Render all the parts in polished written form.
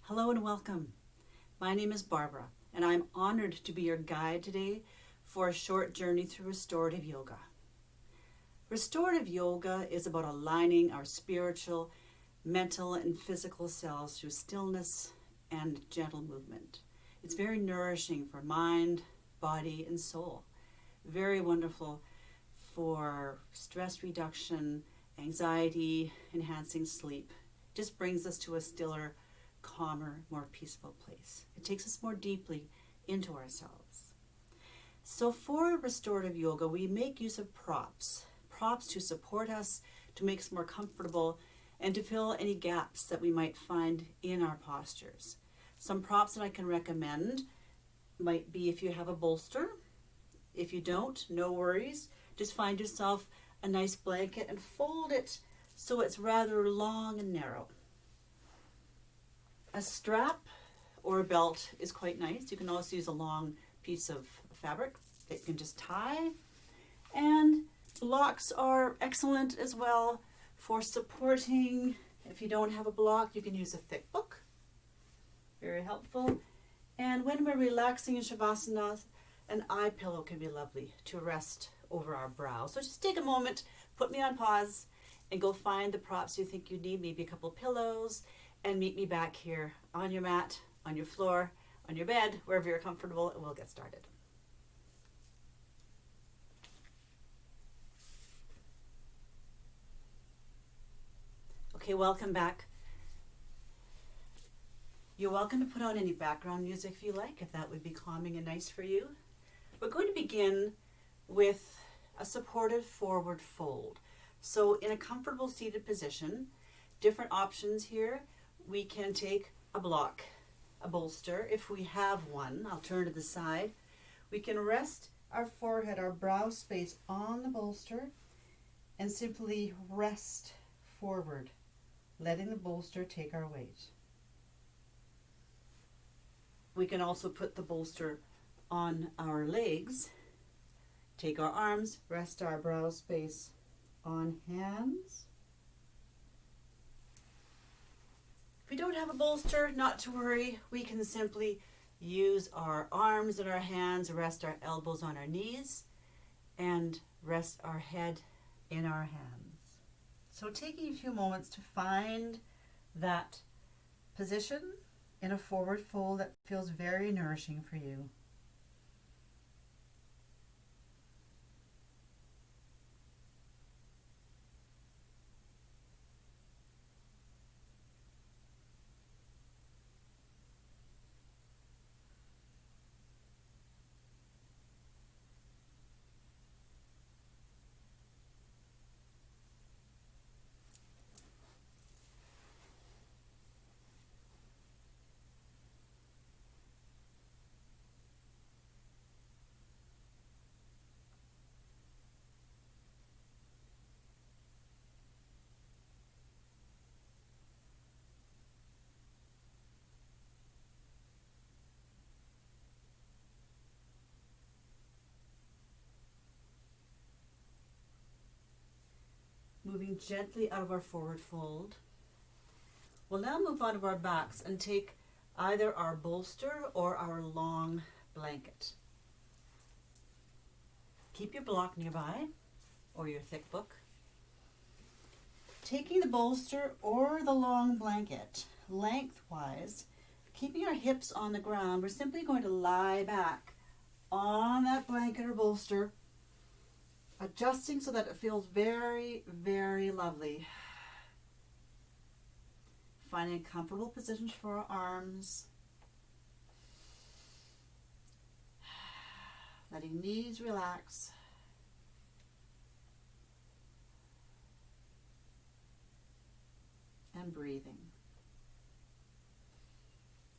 Hello and welcome. My name is Barbara, and I'm honored to be your guide today for a short journey through restorative yoga. Restorative yoga is about aligning our spiritual, mental, and physical selves through stillness and gentle movement. It's very nourishing for mind, body, and soul. Very wonderful for stress reduction, anxiety, enhancing sleep. Just brings us to a stiller, calmer, more peaceful place. It takes us more deeply into ourselves. So for restorative yoga, we make use of props to support us, to make us more comfortable, and to fill any gaps that we might find in our postures. Some props that I can recommend might be if you have a bolster. If you don't, no worries. Just find yourself a nice blanket and fold it so it's rather long and narrow. A strap or a belt is quite nice. You can also use a long piece of fabric that you can just tie. And blocks are excellent as well for supporting. If you don't have a block, you can use a thick book. Very helpful. And when we're relaxing in Shavasana, an eye pillow can be lovely to rest over our brow. So just take a moment, put me on pause, and go find the props you think you need, maybe a couple pillows, and meet me back here on your mat, on your floor, on your bed, wherever you're comfortable, and we'll get started. Okay, welcome back. You're welcome to put on any background music if you like, if that would be calming and nice for you. We're going to begin with a supportive forward fold. So in a comfortable seated position, different options here. We can take a block, a bolster, if we have one. I'll turn to the side. We can rest our forehead, our brow space on the bolster, and simply rest forward, letting the bolster take our weight. We can also put the bolster on our legs, take our arms, rest our brow space on hands. If we don't have a bolster, not to worry. We can simply use our arms and our hands, rest our elbows on our knees, and rest our head in our hands. So taking a few moments to find that position in a forward fold that feels very nourishing for you. Moving gently out of our forward fold. We'll now move out of our backs and take either our bolster or our long blanket. Keep your block nearby or your thick book. Taking the bolster or the long blanket lengthwise, keeping our hips on the ground, we're simply going to lie back on that blanket or bolster, adjusting so that it feels very, very lovely. Finding comfortable positions for our arms. Letting knees relax. And breathing.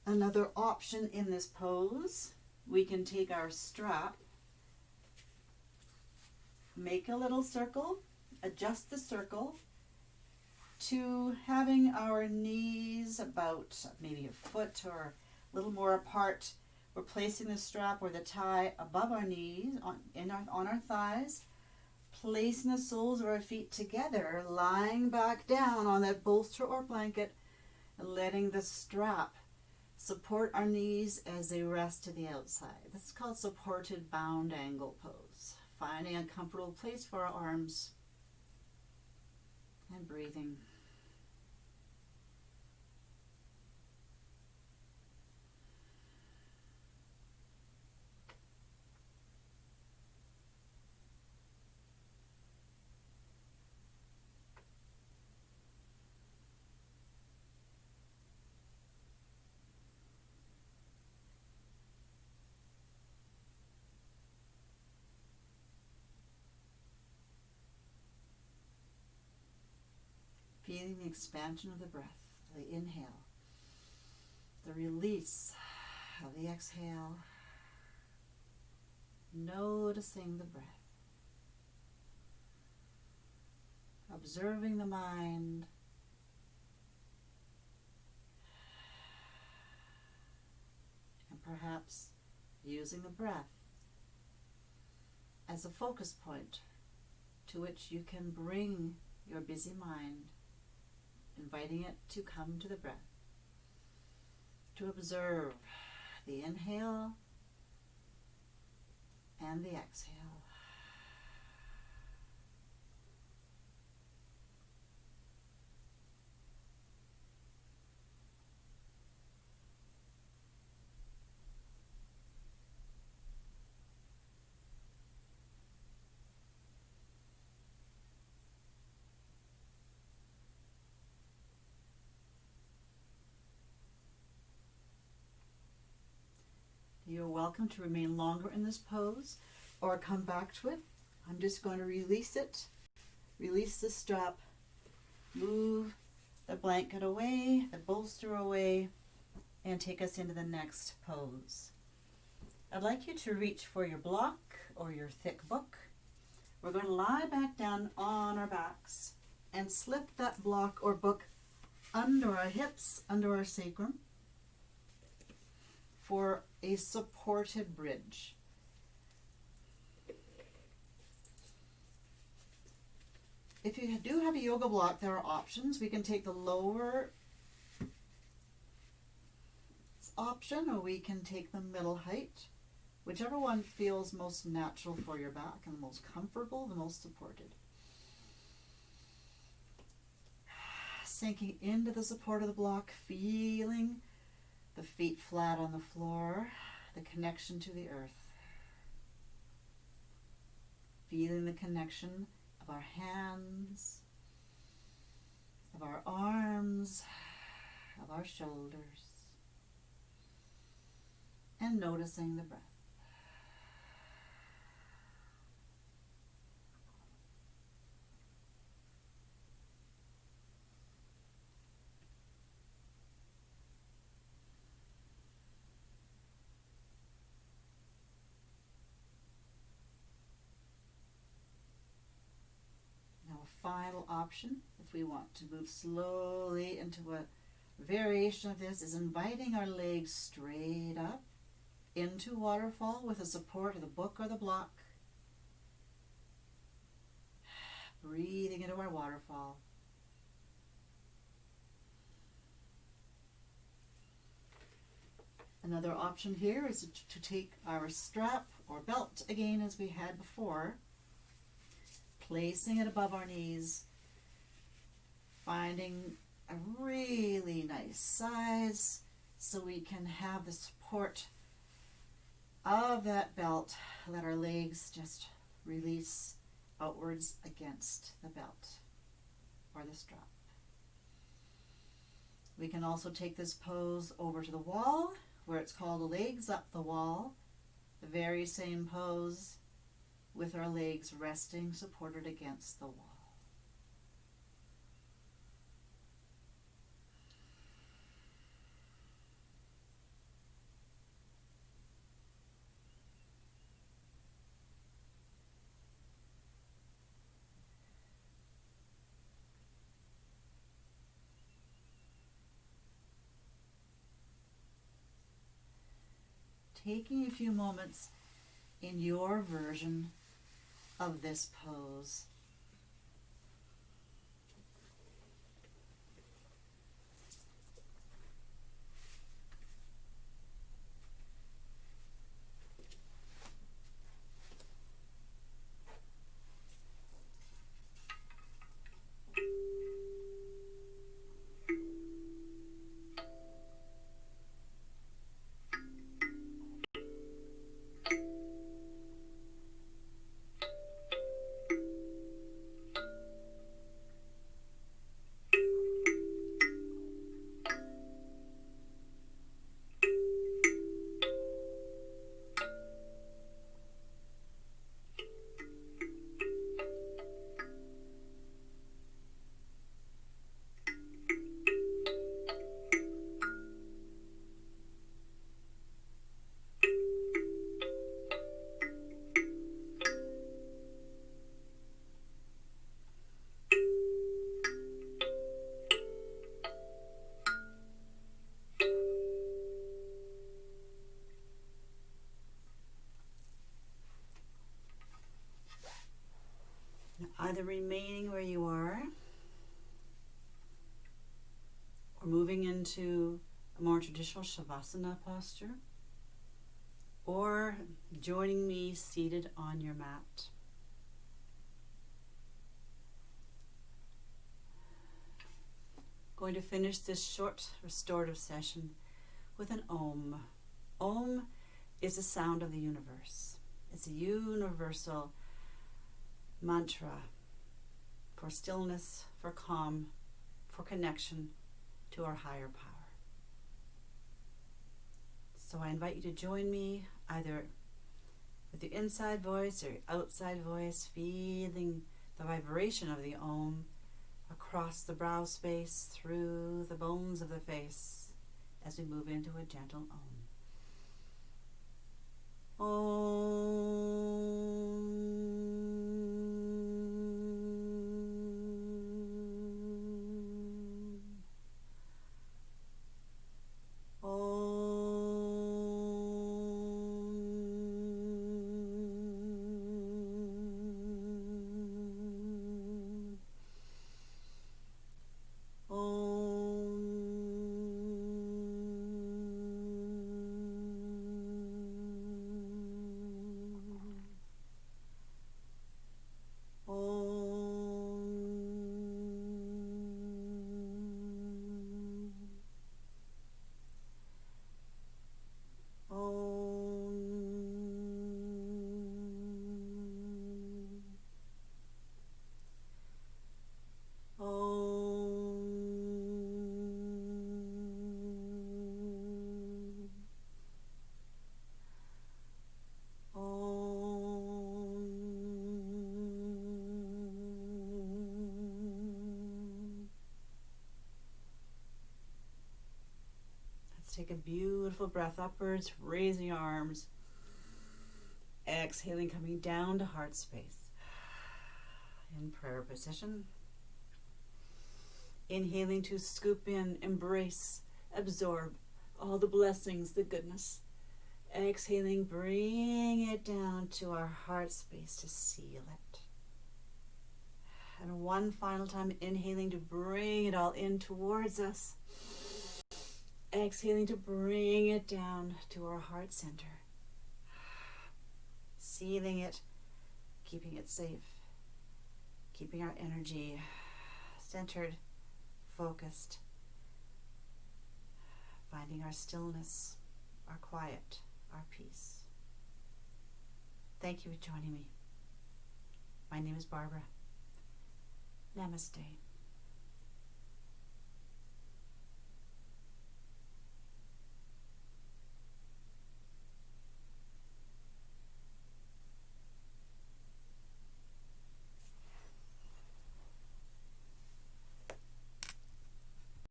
Another option in this pose, we can take our strap, make a little circle, adjust the circle to having our knees about maybe a foot or a little more apart. We're placing the strap or the tie above our knees, on our thighs, placing the soles of our feet together, lying back down on that bolster or blanket, and letting the strap Support our knees as they rest to the outside. This is called supported bound angle pose. Finding a comfortable place for our arms and breathing. Feeling the expansion of the breath, the inhale, the release of the exhale, noticing the breath, observing the mind, and perhaps using the breath as a focus point to which you can bring your busy mind, inviting it to come to the breath, to observe the inhale and the exhale. You're welcome to remain longer in this pose or come back to it. I'm just going to release it, release the strap, move the blanket away, the bolster away, and take us into the next pose. I'd like you to reach for your block or your thick book. We're going to lie back down on our backs and slip that block or book under our hips, under our sacrum, for a supported bridge. If you do have a yoga block, there are options. We can take the lower option, or we can take the middle height, whichever one feels most natural for your back and the most comfortable, the most supported. Sinking into the support of the block, feeling the feet flat on the floor, the connection to the earth. Feeling the connection of our hands, of our arms, of our shoulders, and noticing the breath. Final option, if we want to move slowly into a variation of this, is inviting our legs straight up into waterfall with the support of the book or the block. Breathing into our waterfall. Another option here is to take our strap or belt again as we had before, placing it above our knees, finding a really nice size so we can have the support of that belt. Let our legs just release outwards against the belt or the strap. We can also take this pose over to the wall, where it's called legs up the wall, the very same pose, with our legs resting supported against the wall. Taking a few moments in your version of this pose. either remaining where you are or moving into a more traditional Shavasana posture, or joining me seated on your mat. Going to finish this short restorative session with an Om. Om is the sound of the universe. It's a universal mantra for stillness, for calm, for connection to our higher power. So I invite you to join me either with your inside voice or your outside voice, feeling the vibration of the Om across the brow space, through the bones of the face, as we move into a gentle Om. Take a beautiful breath upwards, raising your arms. Exhaling, coming down to heart space. In prayer position. Inhaling to scoop in, embrace, absorb all the blessings, the goodness. Exhaling, bring it down to our heart space to seal it. And one final time, inhaling to bring it all in towards us. Exhaling to bring it down to our heart center. Sealing it, keeping it safe, keeping our energy centered, focused, finding our stillness, our quiet, our peace. Thank you for joining me. My name is Barbara. Namaste.